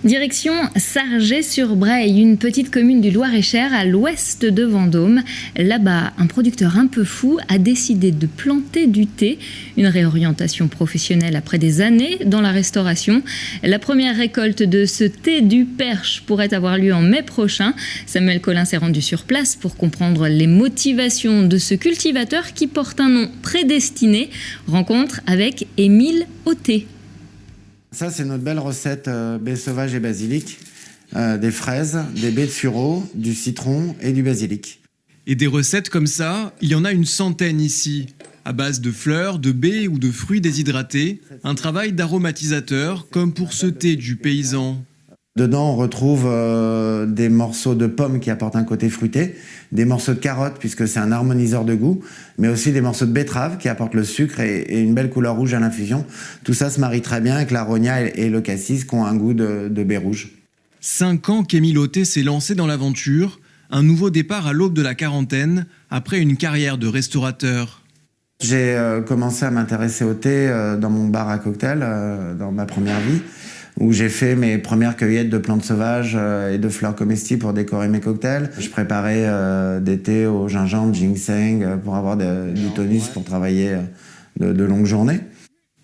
Direction Sargé-sur-Breil, une petite commune du Loir-et-Cher à l'ouest de Vendôme. Là-bas, un producteur un peu fou a décidé de planter du thé. Une réorientation professionnelle après des années dans la restauration. La première récolte de ce thé du Perche pourrait avoir lieu en mai prochain. Samuel Collin s'est rendu sur place pour comprendre les motivations de ce cultivateur qui porte un nom prédestiné. Rencontre avec Émile Auté. Ça, c'est notre belle recette baies sauvages et basilic, des fraises, des baies de sureau, du citron et du basilic. Et des recettes comme ça, il y en a une centaine ici, à base de fleurs, de baies ou de fruits déshydratés, un travail d'aromatisateur comme pour ce thé du paysan. Dedans, on retrouve des morceaux de pommes qui apportent un côté fruité, des morceaux de carottes puisque c'est un harmoniseur de goût, mais aussi des morceaux de betterave qui apportent le sucre et une belle couleur rouge à l'infusion. Tout ça se marie très bien avec l'aronia et le cassis qui ont un goût de baies rouges. 5 ans qu'Émile Auté s'est lancé dans l'aventure, un nouveau départ à l'aube de la quarantaine, après une carrière de restaurateur. J'ai commencé à m'intéresser au thé dans mon bar à cocktail, dans ma première vie, où j'ai fait mes premières cueillettes de plantes sauvages et de fleurs comestibles pour décorer mes cocktails. Je préparais des thés au gingembre, ginseng, pour avoir du tonus pour travailler de longues journées.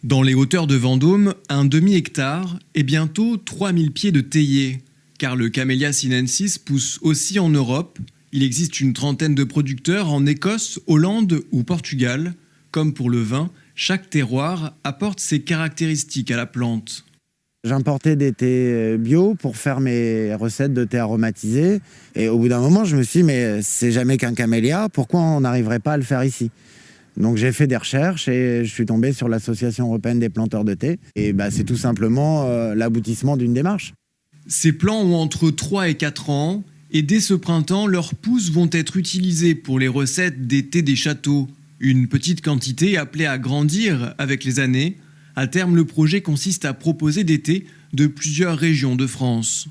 Dans les hauteurs de Vendôme, un demi-hectare et bientôt 3000 pieds de théiers. Car le Camellia sinensis pousse aussi en Europe. Il existe une trentaine de producteurs en Écosse, Hollande ou Portugal. Comme pour le vin, chaque terroir apporte ses caractéristiques à la plante. J'importais des thés bio pour faire mes recettes de thé aromatisé. Et au bout d'un moment, je me suis dit, mais c'est jamais qu'un camélia, pourquoi on n'arriverait pas à le faire ici ? Donc j'ai fait des recherches et je suis tombé sur l'Association européenne des planteurs de thé. Et c'est tout simplement l'aboutissement d'une démarche. Ces plants ont entre 3 et 4 ans. Et dès ce printemps, leurs pousses vont être utilisées pour les recettes des thés des châteaux. Une petite quantité appelée à grandir avec les années. À terme, le projet consiste à proposer des thés de plusieurs régions de France.